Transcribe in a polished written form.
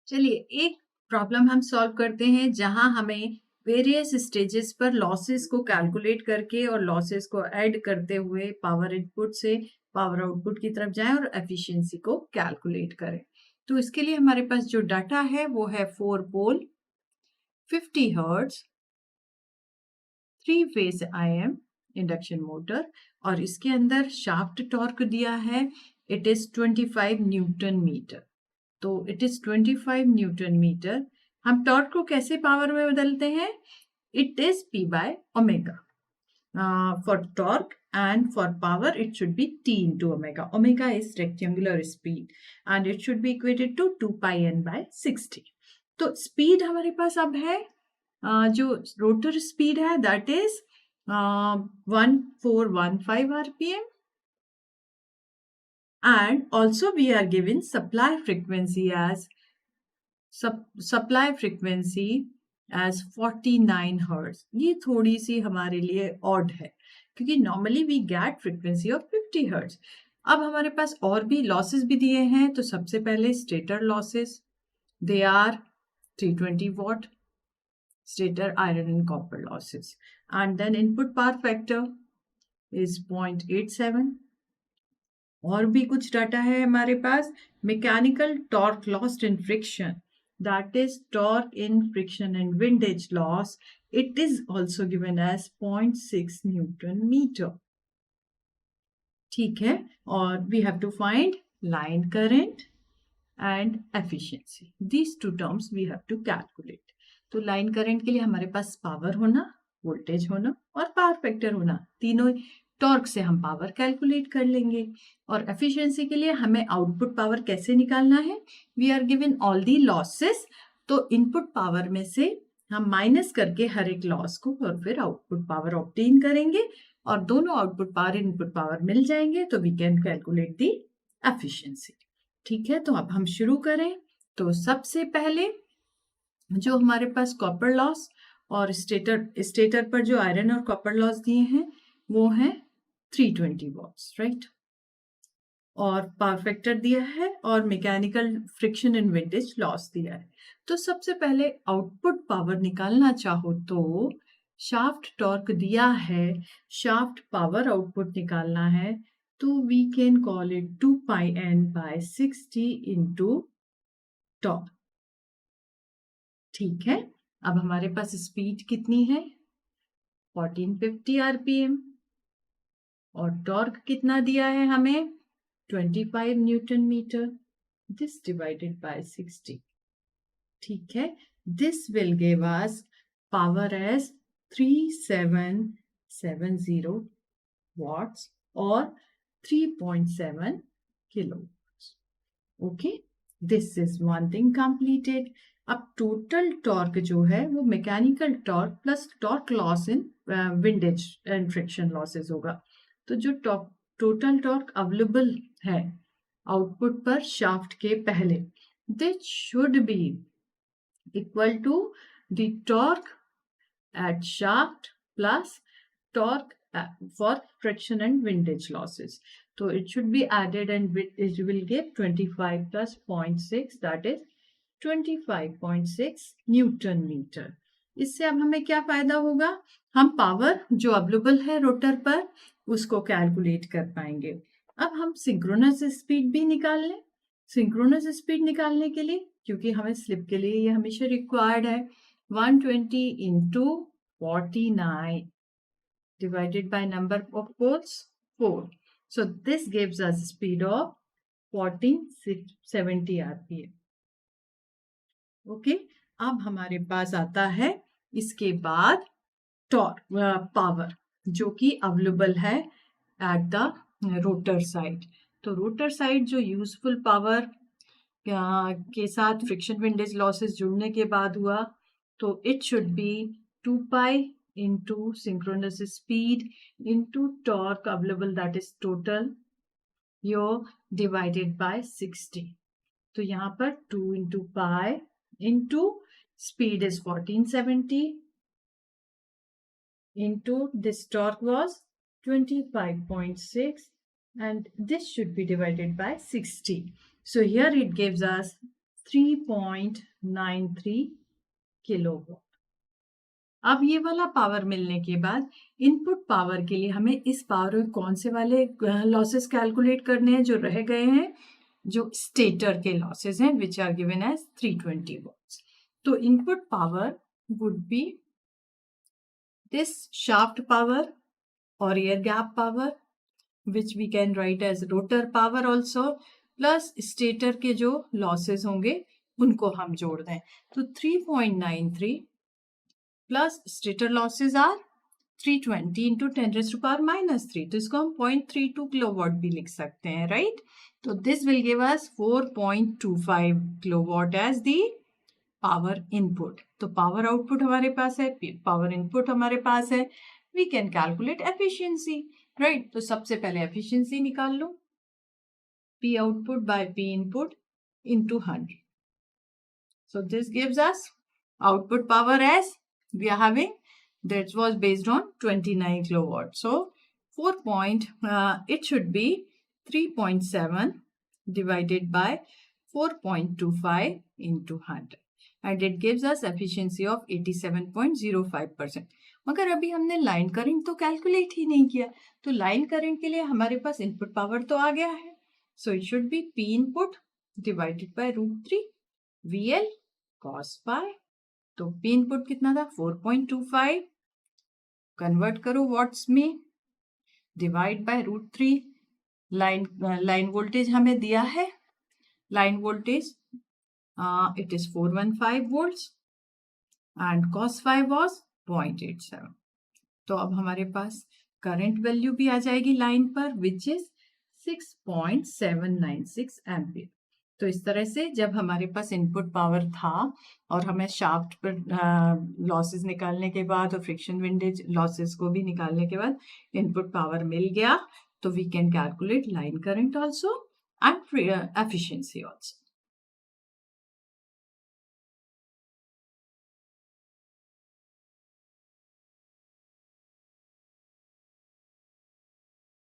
चलिए एक प्रॉब्लम हम सॉल्व करते हैं जहां हमें वेरियस स्टेजेस पर लॉसेस को कैलकुलेट करके और लॉसेस को ऐड करते हुए पावर इनपुट से पावर आउटपुट की तरफ जाएं और एफिशिएंसी को कैलकुलेट करें। तो इसके लिए हमारे पास जो डाटा है वो है 4 pole 50 hertz 3 phase IM induction motor और इसके अंदर शाफ्ट टॉर्क दिया है। It is 25 newton metre. तो इट इज 25 न्यूटन मीटर। हम टॉर्क को कैसे पावर में बदलते हैं? It is P by omega. For torque and for power it should be T into omega. Omega is rectangular speed and it should be equated to 2 pi n by 60. तो speed हमारे पास अब है जो rotor speed है that is 1415 RPM and also we are given supply frequency as 49 hertz. ये थोड़ी सी हमारे लिए ऑड है क्योंकि normally we get frequency of 50 hertz. अब हमारे पास और भी लॉसेस भी दिए हैं। तो सबसे पहले stator losses they are 320 watt stator iron and copper losses and then input power factor is 0.87। और भी कुछ डाटा है हमारे पास। Mechanical torque lost in friction that is torque in friction and windage loss. It is also given as 0.6 Newton meter. ठीक है। और we have to find line current and efficiency. These two terms we have to calculate. तो line current के लिए हमारे पास power होना, voltage होना और पावर फैक्टर होना, तीनों टॉर्क से हम पावर कैलकुलेट कर लेंगे। और एफिशिएंसी के लिए हमें आउटपुट पावर कैसे निकालना है? We are given all the losses. तो इनपुट पावर में से हम माइनस करके हर एक लॉस को और फिर आउटपुट पावर ऑब्टेन करेंगे और दोनों आउटपुट पावर इनपुट पावर मिल जाएंगे तो we can calculate the efficiency. ठीक है, तो अब हम शुरू करें। तो सबसे पहले जो हमारे पास कॉपर लॉस और स्टेटर पर जो आयरन और कॉपर लॉस दिए हैं वो है 320 वॉट्स, राइट। और पावर फैक्टर दिया है और mechanical friction and windage loss दिया है। तो सबसे पहले आउटपुट पावर निकालना चाहो तो शाफ्ट टॉर्क दिया है, शाफ्ट पावर आउटपुट निकालना है तो we can call it 2 pi n by 60 into torque. ठीक है, अब हमारे पास स्पीड कितनी है? 1450 RPM और टॉर्क कितना दिया है हमें? 25 newton metre. This divided by 60। ठीक है, this will give us power as 3770 watts और 3.7 kilo. Okay, this is one thing completed. अब टोटल टॉर्क जो है वो mechanical torque plus torque loss in windage and friction losses होगा। तो जो टोटल टॉर्क अवेलेबल है आउटपुट पर शाफ्ट के पहले, this should be equal to the torque at shaft plus torque for friction and windage losses. So it should be added and it will give 25 plus 0.6, that is 25.6 Newton metre. इससे अब हमें क्या फायदा होगा? हम power जो available है rotor पर उसको कैलकुलेट कर पाएंगे। अब हम सिंक्रोनस स्पीड भी निकाल लें। सिंक्रोनस स्पीड निकालने के लिए, क्योंकि हमें स्लिप के लिए ये हमेशा रिक्वायर्ड है, 120 into 49 divided by number of poles 4. So this gives us speed of 1470 RPM. Okay, अब हमारे पास आता है इसके बाद टॉर्क पावर जो कि अवेलेबल है एट द रोटर साइड। तो रोटर साइड जो यूजफुल पावर के साथ फ्रिक्शन विंडेज लॉसेस जुड़ने के बाद हुआ तो it should be 2 pi into synchronous speed into torque available, that is total, your divided by 60. तो यहाँ पर 2 into pi into speed is 1470 into this torque was 25.6 and this should be divided by 60. So here it gives us 3.93 kilowatt. अब ये वाला power मिलने के बाद input power के लिए हमें इस पावर कौन से वाले लॉसेस कैलकुलेट करने हैं जो रह गए हैं, जो स्टेटर के लॉसेस हैं, which are given as 320 watts. तो input power would be this shaft power और air gap power, which we can write as rotor power also, plus stator के जो लॉसेस होंगे उनको हम जोड़ दें। तो 3.93 plus stator losses are 320 into 10⁻³ तो इसको हम 0.32 किलोवाट भी लिख सकते हैं, राइट। तो this will give us 4.25 kilowatt as the power input. तो पावर आउटपुट हमारे पास है, पावर इनपुट हमारे पास है, we can calculate efficiency, right. तो सबसे पहले एफिशिएंसी निकाल लो, P output by P input into 100. So this gives us output power as we are having, that was based on 29 kilowatt. So it should be 3.7 divided by 4.25 into 100 and it gives us efficiency of 87.05%. मगर अभी हमने line current तो calculate ही नहीं किया, तो line current के लिए हमारे पास इनपुट पावर तो आ गया है, so it should be P input divided by √3 VL cos pi। तो P input कितना था 4.25, कन्वर्ट करो वॉट्स में, डिवाइड बाय √3, लाइन वोल्टेज हमें दिया है, line voltage it is 415 volts and cos phi was 0.87। तो अब हमारे पास करंट वैल्यू भी आ जाएगी लाइन पर, विच इज 6.796 एम्पियर। तो इस तरह से जब हमारे पास इनपुट पावर था और हमें शाफ्ट पर लॉसेस निकालने के बाद और फ्रिक्शन विंडेज लॉसेस को भी निकालने के बाद इनपुट पावर मिल गया, तो we can calculate line current also and efficiency also.